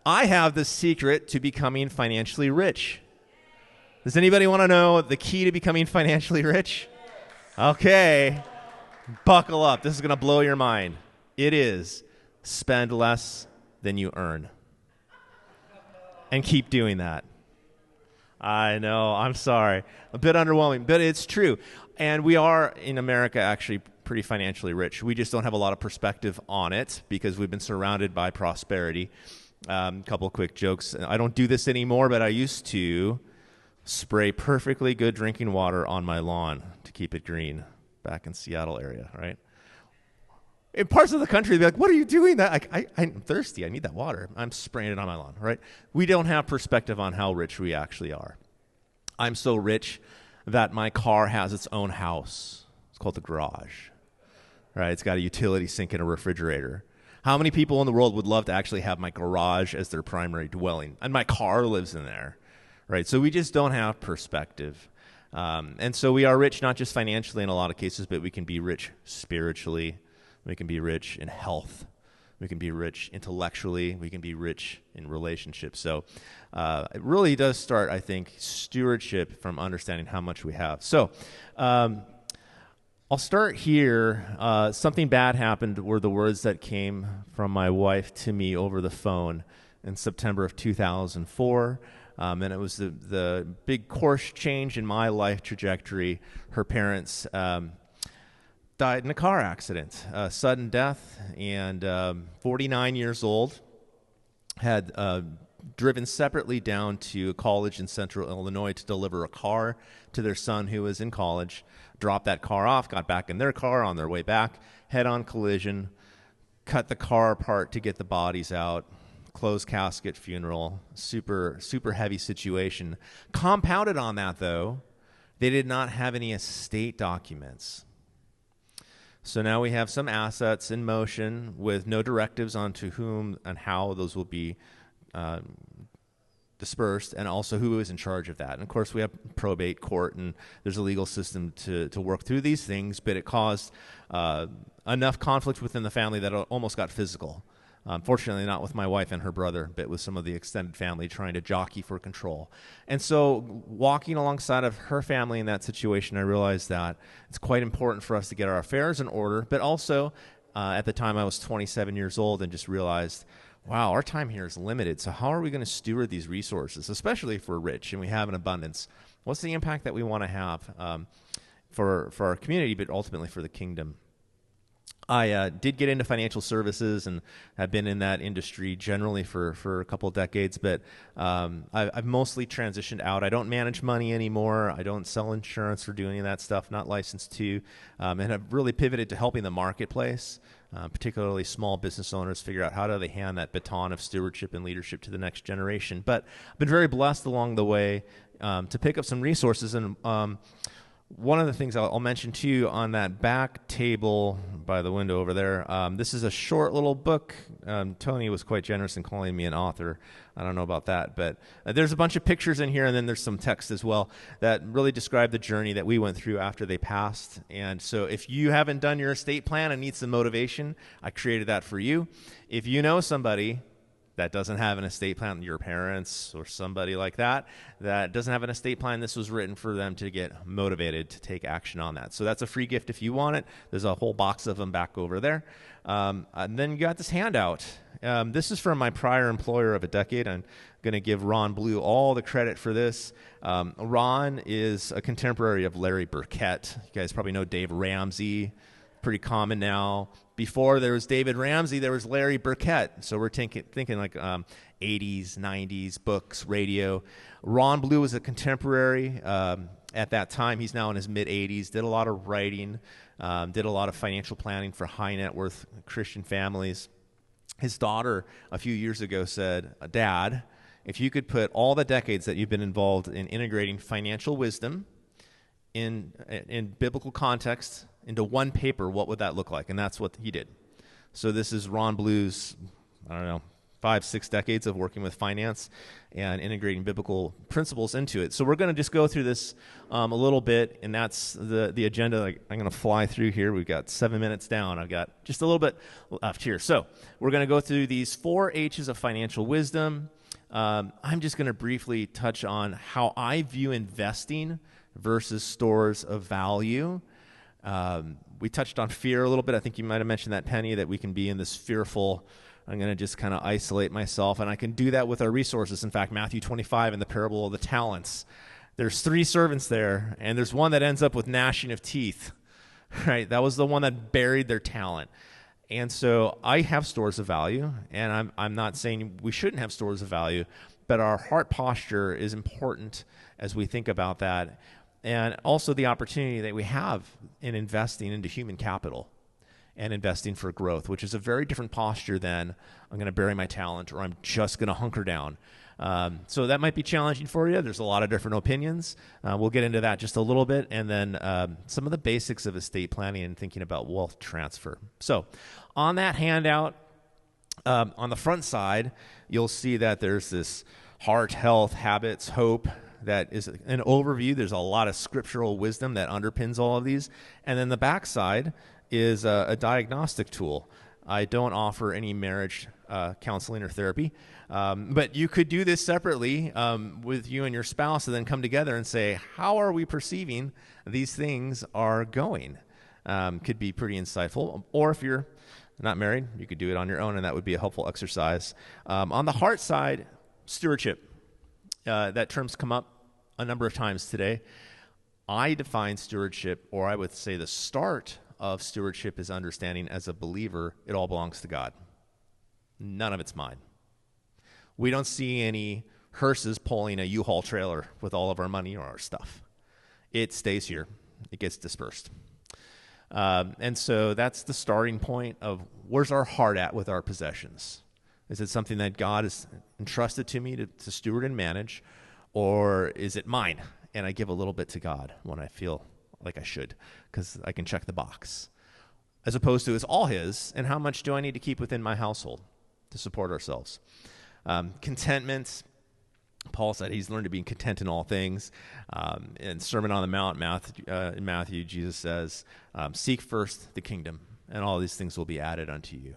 I have the secret to becoming financially rich. Does anybody want to know the key to becoming financially rich? Okay. Buckle up. This is going to blow your mind. It is spend less than you earn. And keep doing that. I know. I'm sorry. A bit underwhelming, but it's true. And we are, in America, actually pretty financially rich. We just don't have a lot of perspective on it because we've been surrounded by prosperity. Couple of quick jokes. I don't do this anymore, but I used to spray perfectly good drinking water on my lawn to keep it green back in Seattle area, right? In parts of the country, they're like, what are you doing? That I'm thirsty. I need that water. I'm spraying it on my lawn, right? We don't have perspective on how rich we actually are. I'm so rich that my car has its own house. It's called the garage, right? It's got a utility sink and a refrigerator. How many people in the world would love to actually have my garage as their primary dwelling? And my car lives in there, right? So we just don't have perspective. And so we are rich not just financially in a lot of cases, but we can be rich spiritually. We can be rich in health. We can be rich intellectually. We can be rich in relationships. So it really does start, I think, stewardship from understanding how much we have. So I'll start here. Something bad happened were the words that came from my wife to me over the phone in September of 2004. And it was the big course change in my life trajectory. Her parents died in a car accident, sudden death, and 49 years old, had driven separately down to a college in central Illinois to deliver a car to their son who was in college, dropped that car off, got back in their car on their way back, head-on collision, cut the car apart to get the bodies out, closed casket funeral, super heavy situation. Compounded on that, though, they did not have any estate documents. So now we have some assets in motion with no directives on to whom and how those will be dispersed, and also who is in charge of that. And of course, we have probate court, and there's a legal system to work through these things, but it caused enough conflict within the family that it almost got physical. Fortunately, not with my wife and her brother, but with some of the extended family trying to jockey for control. And so walking alongside of her family in that situation, I realized that it's quite important for us to get our affairs in order, but also at the time I was 27 years old and just realized, wow, our time here is limited. So how are we going to steward these resources, especially if we're rich and we have an abundance? What's the impact that we want to have for our community, but ultimately for the kingdom? I did get into financial services and have been in that industry generally for a couple of decades, but I've mostly transitioned out. I don't manage money anymore. I don't sell insurance or do any of that stuff, not licensed to, and have really pivoted to helping the marketplace, particularly small business owners, figure out how do they hand that baton of stewardship and leadership to the next generation. But I've been very blessed along the way to pick up some resources, and one of the things I'll mention to you on that back table by the window over there, this is a short little book. Tony was quite generous in calling me an author. I don't know about that, but there's a bunch of pictures in here, and then there's some text as well that really describe the journey that we went through after they passed. And so if you haven't done your estate plan and need some motivation, I created that for you. If you know somebody that doesn't have an estate plan, your parents or somebody like that doesn't have an estate plan, this was written for them to get motivated to take action on that. So that's a free gift if you want it. There's a whole box of them back over there. And then you got this handout. This is from my prior employer of a decade. I'm going to give Ron Blue all the credit for this. Ron is a contemporary of Larry Burkett. You guys probably know Dave Ramsey, pretty common now. Before there was David Ramsey, there was Larry Burkett. So we're thinking like 80s, 90s, books, radio. Ron Blue was a contemporary at that time. He's now in his mid-80s, did a lot of writing, did a lot of financial planning for high net worth Christian families. His daughter a few years ago said, "Dad, if you could put all the decades that you've been involved in integrating financial wisdom in biblical context into one paper, what would that look like?" And that's what he did. So this is Ron Blue's, I don't know, 5-6 decades of working with finance and integrating biblical principles into it. So we're going to just go through this a little bit, and that's the agenda. I'm going to fly through here. We've got 7 minutes down. I've got just a little bit left here. So we're going to go through these 4 H's of financial wisdom. I'm just going to briefly touch on how I view investing versus stores of value. We touched on fear a little bit. I think you might have mentioned that, Penny, that we can be in this fearful, I'm going to just kind of isolate myself, and I can do that with our resources. In fact, Matthew 25 in the parable of the talents, there's 3 servants there, and there's one that ends up with gnashing of teeth, right? That was the one that buried their talent. And so I have stores of value, and I'm not saying we shouldn't have stores of value, but our heart posture is important as we think about that, and also the opportunity that we have in investing into human capital and investing for growth, which is a very different posture than I'm going to bury my talent or I'm just going to hunker down. So that might be challenging for you. There's a lot of different opinions. We'll get into that just a little bit, and then some of the basics of estate planning and thinking about wealth transfer. So on that handout, on the front side, you'll see that there's this heart, health, habits, hope. That is an overview. There's a lot of scriptural wisdom that underpins all of these. And then the back side is a diagnostic tool. I don't offer any marriage counseling or therapy, but you could do this separately with you and your spouse and then come together and say, how are we perceiving these things are going? Could be pretty insightful. Or if you're not married, you could do it on your own, and that would be a helpful exercise. On the heart side, stewardship. That term's come up a number of times today. I define stewardship, or I would say the start of stewardship is understanding as a believer, it all belongs to God. None of it's mine. We don't see any hearses pulling a U-Haul trailer with all of our money or our stuff. It stays here. It gets dispersed. And so that's the starting point of where's our heart at with our possessions. Is it something that God has entrusted to me to steward and manage, or is it mine and I give a little bit to God when I feel like I should because I can check the box, as opposed to it's all His, and how much do I need to keep within my household to support ourselves? Contentment. Paul said he's learned to be content in all things. In Sermon on the Mount, in Matthew, Jesus says, seek first the kingdom, and all these things will be added unto you.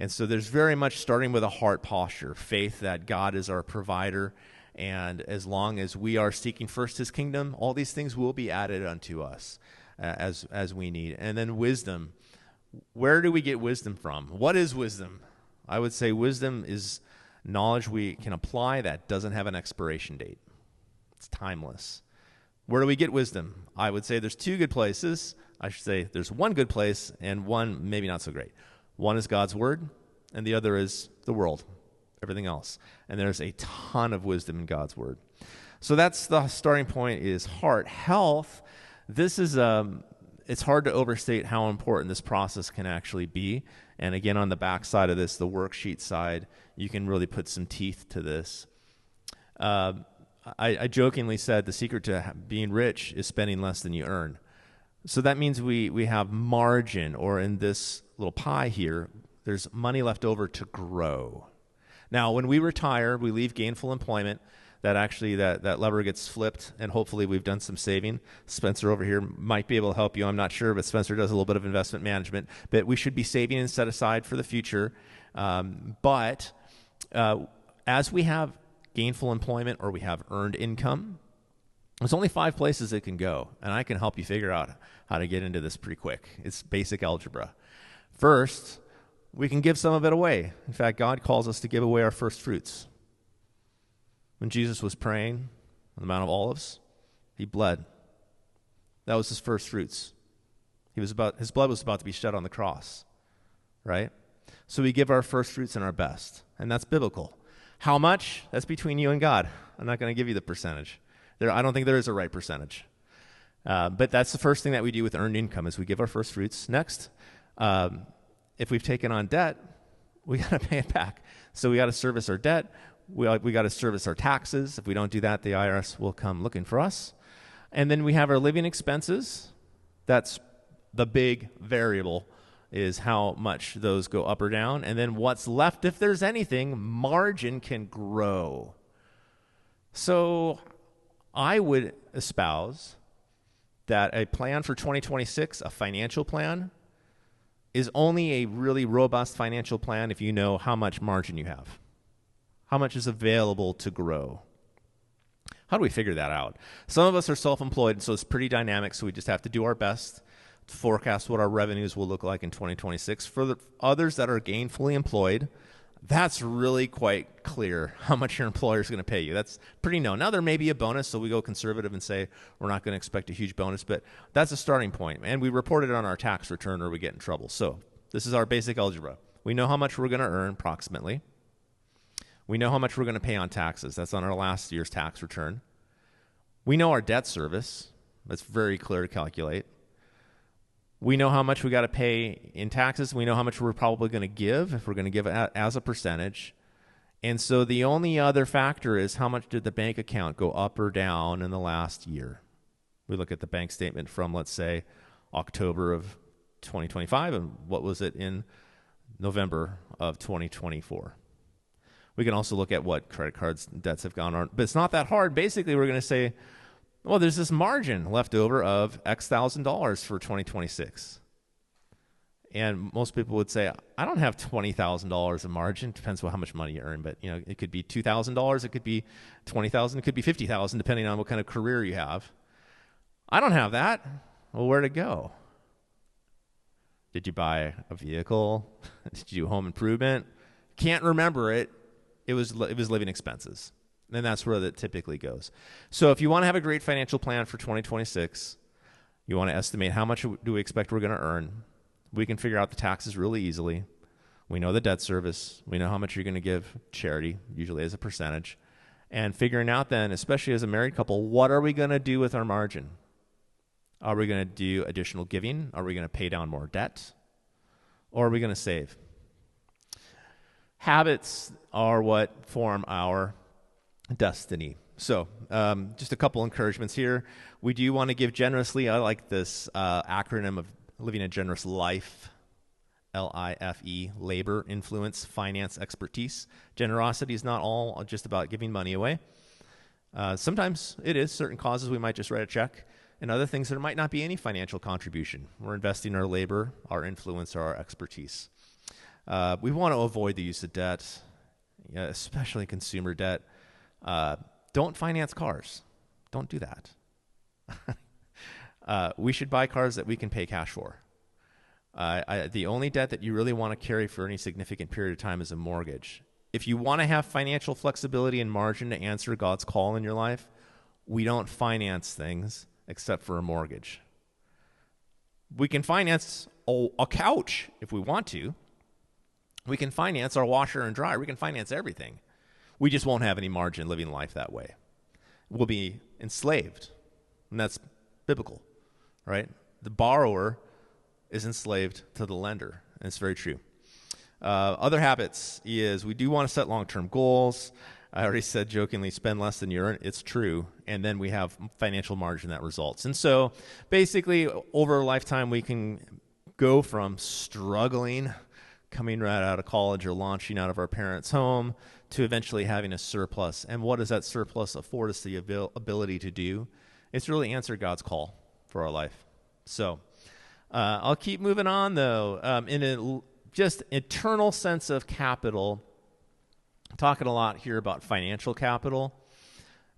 And so there's very much starting with a heart posture, faith that God is our provider, and as long as we are seeking first His kingdom, all these things will be added unto us as we need. And then wisdom. Where do we get wisdom from? What is wisdom? I would say wisdom is knowledge we can apply that doesn't have an expiration date. It's timeless. Where do we get wisdom? I would say there's 2 good places. I should say there's one good place and one maybe not so great. One is God's Word, and the other is the world, everything else. And there's a ton of wisdom in God's Word. So that's the starting point, is heart. Health, this is, it's hard to overstate how important this process can actually be. And again, on the back side of this, the worksheet side, you can really put some teeth to this. I jokingly said the secret to being rich is spending less than you earn. So that means we have margin, or in this little pie here, there's money left over to grow. Now, when we retire, we leave gainful employment, that lever gets flipped, and hopefully we've done some saving. Spencer over here might be able to help you. I'm not sure, but Spencer does a little bit of investment management. But we should be saving and set aside for the future. But as we have gainful employment or we have earned income, there's only 5 places it can go, and I can help you figure out how to get into this pretty quick. It's basic algebra. First, we can give some of it away. In fact, God calls us to give away our first fruits. When Jesus was praying on the Mount of Olives, He bled. That was His first fruits. His blood was about to be shed on the cross, right? So we give our first fruits and our best, and that's biblical. How much? That's between you and God. I'm not going to give you the percentage. I don't think there is a right percentage. But that's the first thing that we do with earned income, is we give our first fruits. Next, if we've taken on debt, we got to pay it back. So we got to service our debt. We got to service our taxes. If we don't do that, the IRS will come looking for us. And then we have our living expenses. That's the big variable is how much those go up or down. And then what's left, if there's anything, margin can grow. So I would espouse that a plan for 2026, a financial plan, is only a really robust financial plan if you know how much margin you have, how much is available to grow. How do we figure that out? Some of us are self-employed, so it's pretty dynamic, so we just have to do our best to forecast what our revenues will look like in 2026. For the others that are gainfully employed, that's really quite clear how much your employer is going to pay you. That's pretty known. Now, there may be a bonus, so we go conservative and say we're not going to expect a huge bonus, but that's a starting point. And we report it on our tax return or we get in trouble. So this is our basic algebra. We know how much we're going to earn approximately. We know how much we're going to pay on taxes. That's on our last year's tax return. We know our debt service. That's very clear to calculate. We know how much we got to pay in taxes. We know how much we're probably going to give, if we're going to give it as a percentage. And so the only other factor is how much did the bank account go up or down in the last year. We look at the bank statement from, let's say, October of 2025, and what was it in November of 2024. We can also look at what credit cards debts have gone on, but it's not that hard. Basically, we're going to say, well, there's this margin left over of X thousand dollars for 2026. And most people would say, I don't have $20,000 of margin. Depends on how much money you earn, but it could be $2,000, it could be $20,000, it could be $50,000, depending on what kind of career you have. I don't have that. Well, where'd it go? Did you buy a vehicle? Did you do home improvement? Can't remember it. It was living expenses. And that's where that typically goes. So if you want to have a great financial plan for 2026, you want to estimate how much do we expect we're going to earn. We can figure out the taxes really easily. We know the debt service. We know how much you're going to give charity, usually as a percentage. And figuring out then, especially as a married couple, what are we going to do with our margin? Are we going to do additional giving? Are we going to pay down more debt? Or are we going to save? Habits are what form our destiny. So just a couple encouragements here. We do want to give generously. I like this acronym of living a generous life, LIFE, labor, influence, finance, expertise. Generosity is not all just about giving money away. Sometimes it is. Certain causes we might just write a check, and other things there might not be any financial contribution. We're investing our labor, our influence, or our expertise. We want to avoid the use of debt, especially consumer debt. Don't finance cars. Don't do that. We should buy cars that we can pay cash for. The only debt that you really want to carry for any significant period of time is a mortgage. If you want to have financial flexibility and margin to answer God's call in your life, we don't finance things except for a mortgage. We can finance a couch if we want to. We can finance our washer and dryer. We can finance everything. We just won't have any margin living life that way. We'll be enslaved, and that's biblical, right? The borrower is enslaved to the lender, and it's very true. Other habits is we do want to set long-term goals. I already said jokingly, spend less than you earn. It's true. And then we have financial margin that results. And so basically over a lifetime, we can go from struggling, coming right out of college or launching out of our parents' home, to eventually having a surplus. And what does that surplus afford us the ability to do? It's really answer God's call for our life. So I'll keep moving on, though. In a just eternal sense of capital, talking a lot here about financial capital,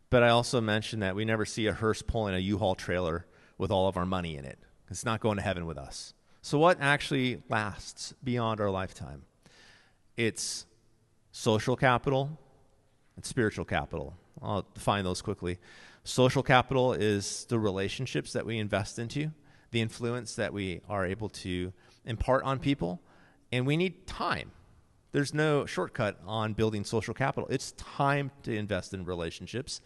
but I also mentioned that we never see a hearse pulling a U-Haul trailer with all of our money in it. It's not going to heaven with us. So what actually lasts beyond our lifetime? It's social capital and spiritual capital. I'll define those quickly. Social capital is the relationships that we invest into, the influence that we are able to impart on people, and we need time. There's no shortcut on building social capital. It's time to invest in relationships.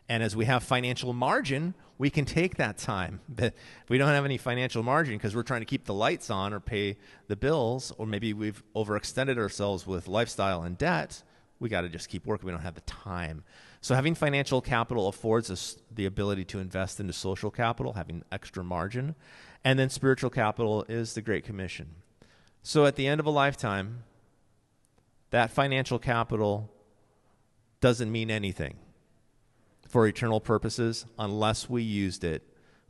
And as we have financial margin, we can take that time. But if we don't have any financial margin because we're trying to keep the lights on or pay the bills, or maybe we've overextended ourselves with lifestyle and debt, we got to just keep working. We don't have the time. So having financial capital affords us the ability to invest into social capital, having extra margin. And then spiritual capital is the Great Commission. So at the end of a lifetime, that financial capital doesn't mean anything for eternal purposes unless we used it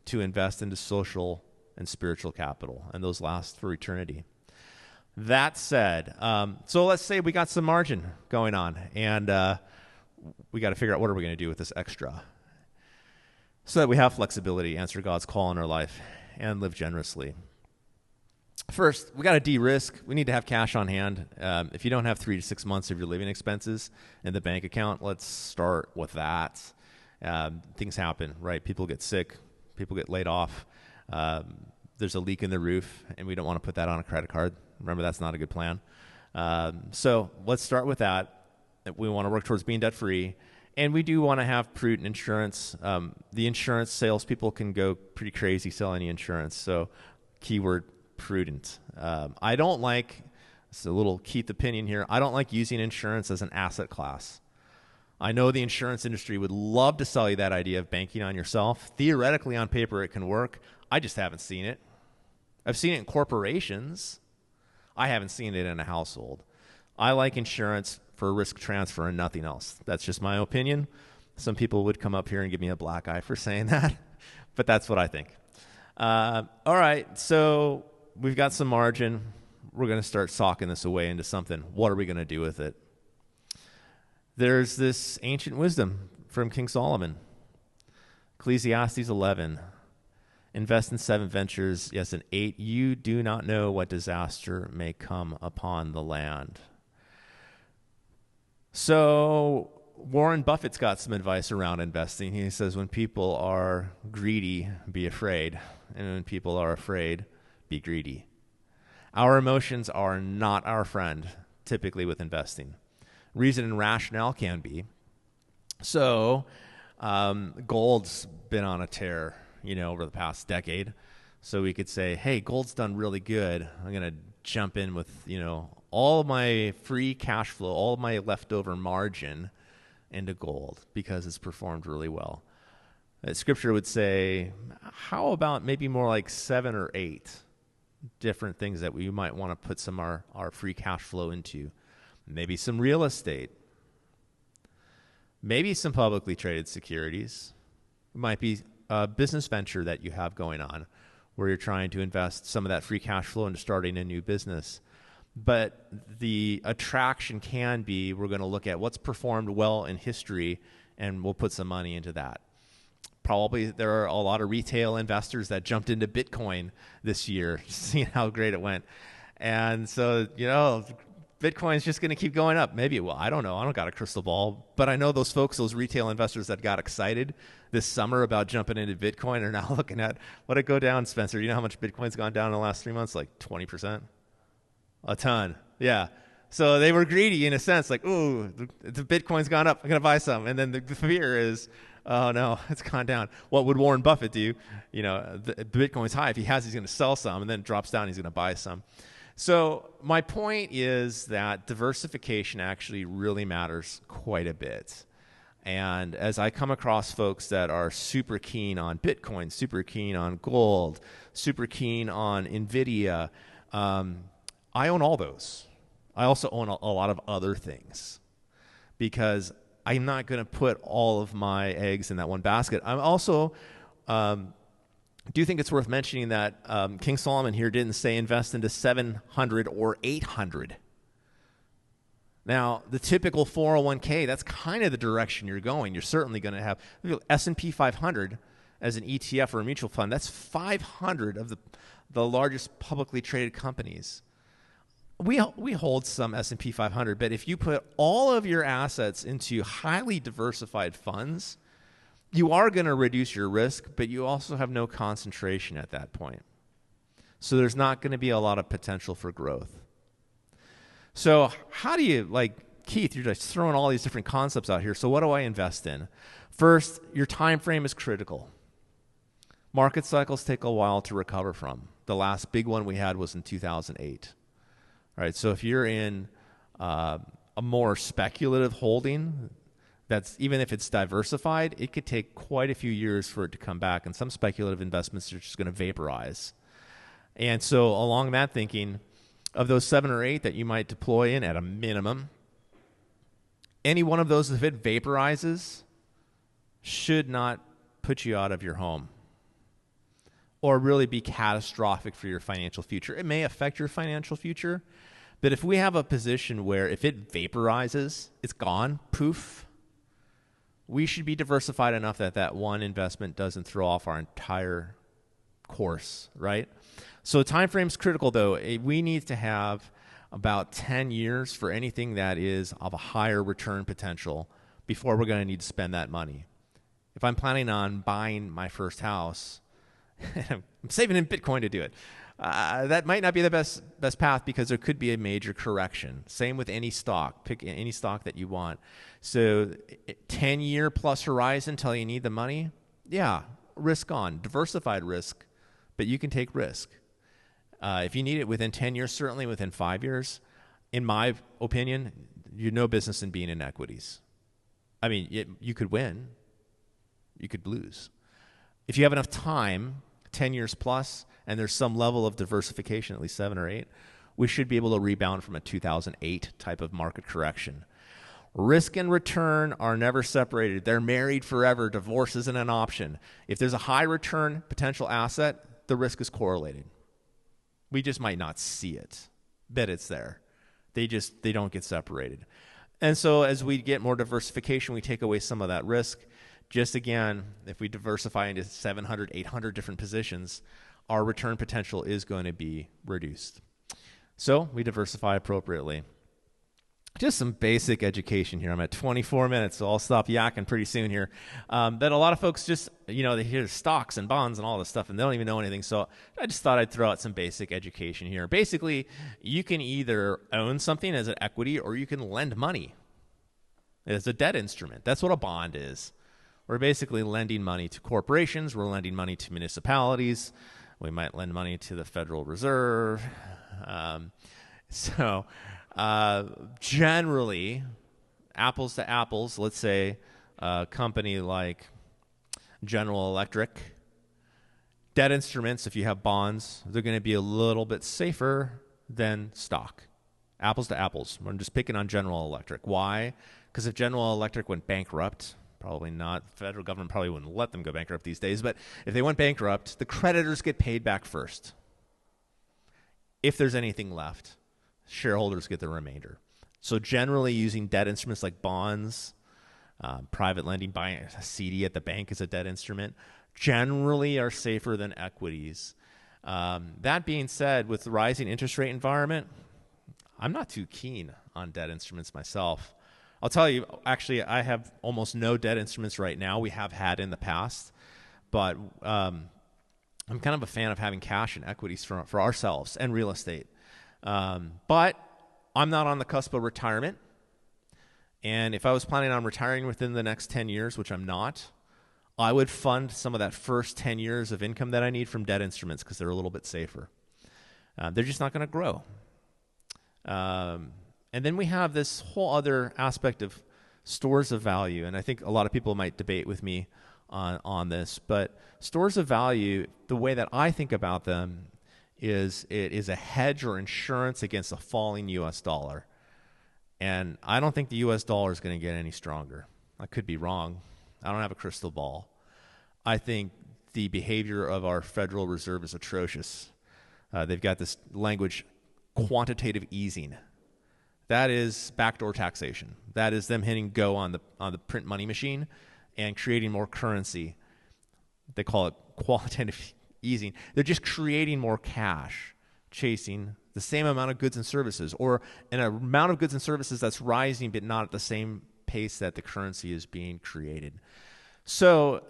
to invest into social and spiritual capital, and those last for eternity. That said, so let's say we got some margin going on, and we got to figure out what are we going to do with this extra so that we have flexibility, answer God's call in our life, and live generously. First, we got to de-risk. We need to have cash on hand. If you don't have 3 to 6 months of your living expenses in the bank account, let's start with that. Things happen, right? People get sick. People get laid off. There's a leak in the roof, and we don't want to put that on a credit card. Remember, that's not a good plan. So let's start with that. We want to work towards being debt-free, and we do want to have prudent insurance. The insurance salespeople can go pretty crazy selling the insurance, so keyword prudent. I don't like, it's a little Keith opinion here, I don't like using insurance as an asset class. I know the insurance industry would love to sell you that idea of banking on yourself. Theoretically, on paper, it can work. I just haven't seen it. I've seen it in corporations. I haven't seen it in a household. I like insurance for risk transfer and nothing else. That's just my opinion. Some people would come up here and give me a black eye for saying that, but that's what I think. All right, so we've got some margin. We're going to start socking this away into something. What are we going to do with it? There's this ancient wisdom from King Solomon. Ecclesiastes 11. Invest in 7 ventures, yes, in 8. You do not know what disaster may come upon the land. So Warren Buffett's got some advice around investing. He says, when people are greedy, be afraid. And when people are afraid, be greedy. Our emotions are not our friend, typically with investing. Reason and rationale can be. So gold's been on a tear, over the past decade. So we could say, hey, gold's done really good. I'm going to jump in with, all my free cash flow, all of my leftover margin into gold because it's performed really well. Scripture would say, how about maybe more like 7 or 8 different things that we might want to put some of our free cash flow into? Maybe some real estate. Maybe some publicly traded securities. It might be a business venture that you have going on where you're trying to invest some of that free cash flow into starting a new business. But the attraction can be, we're going to look at what's performed well in history, and we'll put some money into that. Probably there are a lot of retail investors that jumped into Bitcoin this year, seeing how great it went. And so, Bitcoin's just going to keep going up. Maybe it will. I don't know. I don't got a crystal ball. But I know those folks, those retail investors that got excited this summer about jumping into Bitcoin are now looking at, what did it go down, Spencer? You know how much Bitcoin's gone down in the last 3 months? Like 20%? A ton. Yeah. So they were greedy in a sense, like, ooh, the Bitcoin's gone up. I'm going to buy some. And then the fear is, oh, no, it's gone down. What would Warren Buffett do? The Bitcoin's high. If he has, he's going to sell some, and then it drops down, he's going to buy some. So my point is that diversification actually really matters quite a bit. And as I come across folks that are super keen on Bitcoin, super keen on gold, super keen on NVIDIA, I own all those. I also own a lot of other things because I'm not going to put all of my eggs in that one basket. I'm also do think it's worth mentioning that King Solomon here didn't say invest into 700 or 800. Now, the typical 401k, that's kind of the direction you're going. You're certainly going to have S&P 500 as an ETF or a mutual fund. That's 500 of the largest publicly traded companies. We hold some S&P 500, but if you put all of your assets into highly diversified funds, you are going to reduce your risk, but you also have no concentration at that point. So there's not going to be a lot of potential for growth. So how do you, Keith, you're just throwing all these different concepts out here. So what do I invest in? First, your time frame is critical. Market cycles take a while to recover from. The last big one we had was in 2008. All right, so if you're in a more speculative holding, that's even if it's diversified, it could take quite a few years for it to come back, and some speculative investments are just going to vaporize. And so along that thinking, of those 7 or 8 that you might deploy in at a minimum, any one of those, if it vaporizes, should not put you out of your home or really be catastrophic for your financial future. It may affect your financial future, but if we have a position where if it vaporizes, it's gone, poof, we should be diversified enough that that one investment doesn't throw off our entire course, right? So time frame is critical, though. We need to have about 10 years for anything that is of a higher return potential before we're going to need to spend that money. If I'm planning on buying my first house, I'm saving in Bitcoin to do it, that might not be the best path because there could be a major correction. Same with any stock. Pick any stock that you want. So 10-year plus horizon until you need the money, yeah, risk on. Diversified risk, but you can take risk. If you need it within 10 years, certainly within 5 years, in my opinion, you're no business in being in equities. I mean, you could win. You could lose. If you have enough time, 10 years plus, and there's some level of diversification, at least 7 or 8, we should be able to rebound from a 2008 type of market correction. Risk and return are never separated. They're married forever. Divorce isn't an option. If there's a high return potential asset, the risk is correlated. We just might not see it, but it's there. They don't get separated. And so as we get more diversification, we take away some of that risk. Just again, if we diversify into 700, 800 different positions, our return potential is going to be reduced. So we diversify appropriately. Just some basic education here. I'm at 24 minutes, so I'll stop yakking pretty soon here. But a lot of folks just, they hear stocks and bonds and all this stuff, and they don't even know anything. So I just thought I'd throw out some basic education here. Basically, you can either own something as an equity or you can lend money as a debt instrument. That's what a bond is. We're basically lending money to corporations. We're lending money to municipalities. We might lend money to the Federal Reserve. Generally, apples to apples, let's say a company like General Electric, debt instruments, if you have bonds, they're going to be a little bit safer than stock. Apples to apples. I'm just picking on General Electric. Why? Because if General Electric went bankrupt, probably not. The federal government probably wouldn't let them go bankrupt these days. But if they went bankrupt, the creditors get paid back first. If there's anything left, shareholders get the remainder. So generally using debt instruments like bonds, private lending, buying a CD at the bank is a debt instrument, generally are safer than equities. That being said, with the rising interest rate environment, I'm not too keen on debt instruments myself. I'll tell you, actually, I have almost no debt instruments right now. We have had in the past, but I'm kind of a fan of having cash and equities for ourselves and real estate. But I'm not on the cusp of retirement. And if I was planning on retiring within the next 10 years, which I'm not, I would fund some of that first 10 years of income that I need from debt instruments because they're a little bit safer. They're just not going to grow. And then we have this whole other aspect of stores of value. And I think a lot of people might debate with me on this. But stores of value, the way that I think about them is it is a hedge or insurance against a falling U.S. dollar. And I don't think the U.S. dollar is going to get any stronger. I could be wrong. I don't have a crystal ball. I think the behavior of our Federal Reserve is atrocious. They've got this language, quantitative easing. That is backdoor taxation. That is them hitting go on the print money machine and creating more currency. They call it qualitative easing. They're just creating more cash, chasing the same amount of goods and services, or an amount of goods and services that's rising but not at the same pace that the currency is being created. So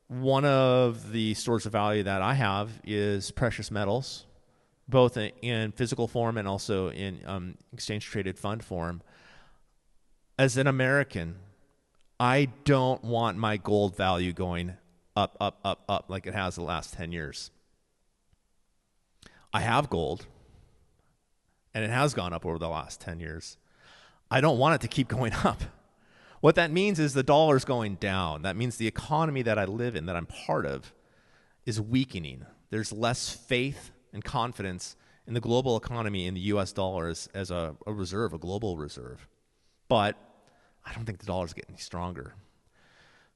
one of the stores of value that I have is precious metals, both in physical form and also in exchange-traded fund form. As an American, I don't want my gold value going up, up, up, up like it has the last 10 years. I have gold, and it has gone up over the last 10 years. I don't want it to keep going up. What that means is the dollar's going down. That means the economy that I live in, that I'm part of, is weakening. There's less faith and confidence in the global economy in the U.S. dollar as a reserve, a global reserve. But I don't think the dollar is getting any stronger.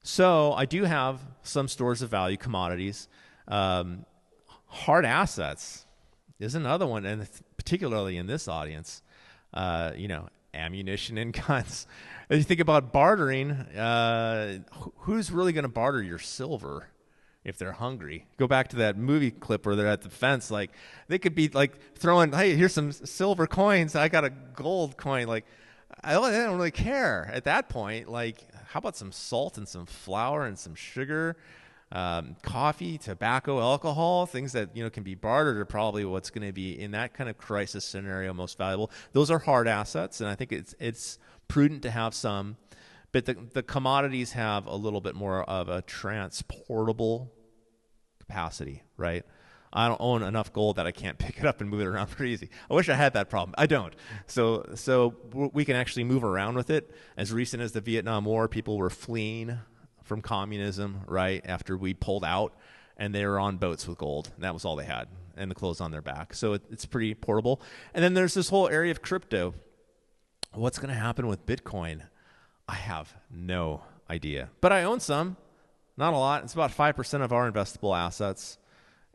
So I do have some stores of value, commodities. Hard assets is another one, and particularly in this audience, ammunition and guns. If you think about bartering, who's really going to barter your silver if they're hungry? Go back to that movie clip where they're at the fence. Like, they could be like throwing, hey, here's some silver coins. I got a gold coin. Like, I don't really care at that point. Like, how about some salt and some flour and some sugar, coffee, tobacco, alcohol, things that, can be bartered are probably what's going to be in that kind of crisis scenario most valuable. Those are hard assets, and I think it's prudent to have some, but the commodities have a little bit more of a transportable capacity, right? I don't own enough gold that I can't pick it up and move it around pretty easy. I wish I had that problem. I don't. So we can actually move around with it. As recent as the Vietnam War, people were fleeing from communism, right, after we pulled out, and they were on boats with gold. And that was all they had, and the clothes on their back. So it's pretty portable. And then there's this whole area of crypto. What's going to happen with Bitcoin? I have no idea. But I own some. Not a lot. It's about 5% of our investable assets,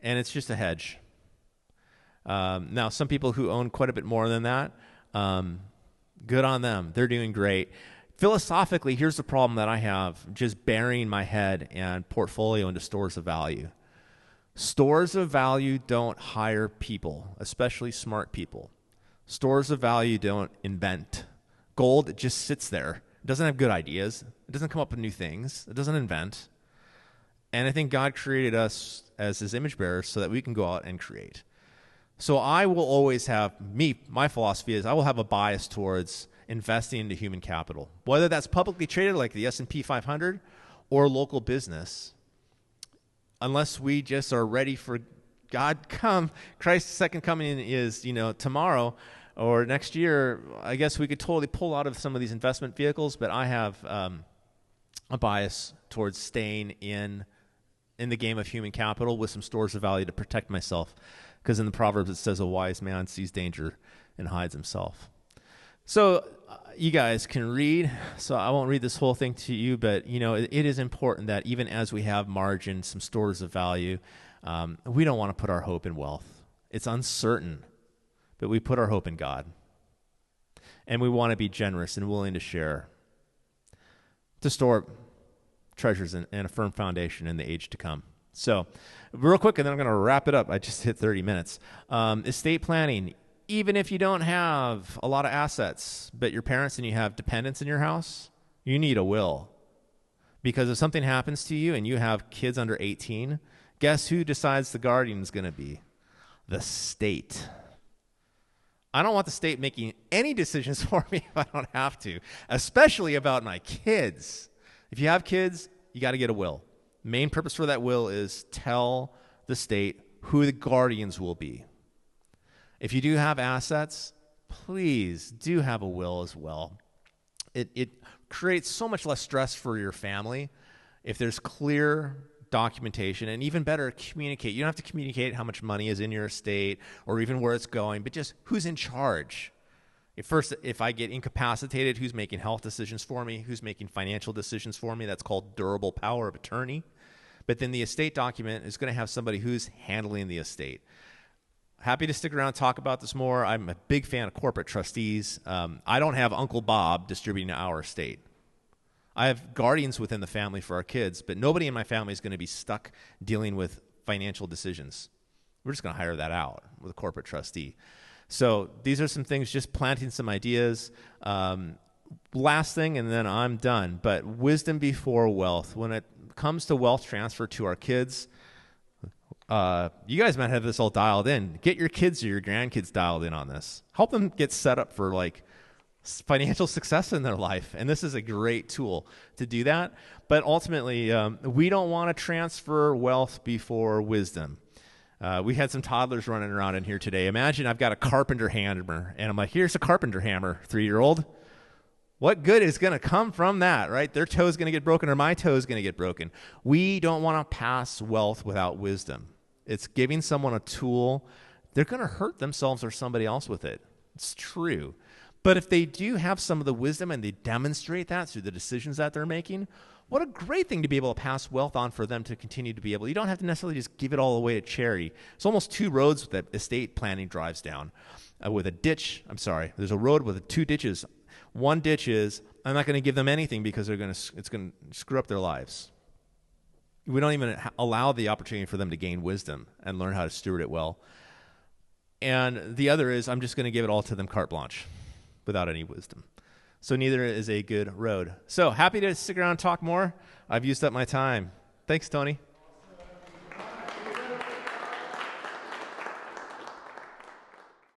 and it's just a hedge. Now, some people who own quite a bit more than that, good on them. They're doing great. Philosophically, here's the problem that I have just burying my head and portfolio into stores of value. Stores of value don't hire people, especially smart people. Stores of value don't invent. Gold, it just sits there. It doesn't have good ideas. It doesn't come up with new things. It doesn't invent. And I think God created us as his image bearers so that we can go out and create. So I will always have, my philosophy is I will have a bias towards investing into human capital, whether that's publicly traded like the S&P 500 or local business, unless we just are ready for God come. Christ's second coming is, tomorrow or next year. I guess we could totally pull out of some of these investment vehicles, but I have a bias towards staying in the game of human capital with some stores of value to protect myself, because in the Proverbs it says a wise man sees danger and hides himself. So you guys can read, so I won't read this whole thing to you, but it is important that even as we have margin, some stores of value, we don't want to put our hope in wealth. It's uncertain, but we put our hope in God. And we want to be generous and willing to share, to store treasures and a firm foundation in the age to come. So real quick, and then I'm going to wrap it up. I just hit 30 minutes. Estate planning. Even if you don't have a lot of assets, but your parents and you have dependents in your house, you need a will. Because if something happens to you and you have kids under 18, guess who decides the guardian is going to be? The state. I don't want the state making any decisions for me if I don't have to, especially about my kids. If you have kids, you got to get a will. Main purpose for that will is tell the state who the guardians will be. If you do have assets, please do have a will as well. It creates so much less stress for your family if there's clear documentation, and even better, communicate. You don't have to communicate how much money is in your estate or even where it's going, but just who's in charge. If I get incapacitated, who's making health decisions for me? Who's making financial decisions for me? That's called durable power of attorney. But then the estate document is going to have somebody who's handling the estate. Happy to stick around and talk about this more. I'm a big fan of corporate trustees. I don't have Uncle Bob distributing our estate. I have guardians within the family for our kids, but nobody in my family is going to be stuck dealing with financial decisions. We're just going to hire that out with a corporate trustee. So these are some things, just planting some ideas. Last thing, and then I'm done, but wisdom before wealth. When it comes to wealth transfer to our kids, you guys might have this all dialed in. Get your kids or your grandkids dialed in on this. Help them get set up for financial success in their life. And this is a great tool to do that. But ultimately, we don't want to transfer wealth before wisdom. We had some toddlers running around in here today. Imagine I've got a carpenter hammer, and I'm like, here's a carpenter hammer, 3-year-old. What good is going to come from that, right? Their toe is going to get broken or my toe is going to get broken. We don't want to pass wealth without wisdom. It's giving someone a tool they're going to hurt themselves or somebody else with it. It's true. But if they do have some of the wisdom and they demonstrate that through the decisions that they're making, what a great thing to be able to pass wealth on for them to continue to be able. You don't have to necessarily just give it all away to charity. It's almost two roads that estate planning drives down. With a ditch, there's a road with two ditches. One ditch is, I'm not going to give them anything because it's going to screw up their lives. We don't even allow the opportunity for them to gain wisdom and learn how to steward it well. And the other is, I'm just going to give it all to them carte blanche without any wisdom. So neither is a good road. So happy to stick around and talk more. I've used up my time. Thanks, Tony.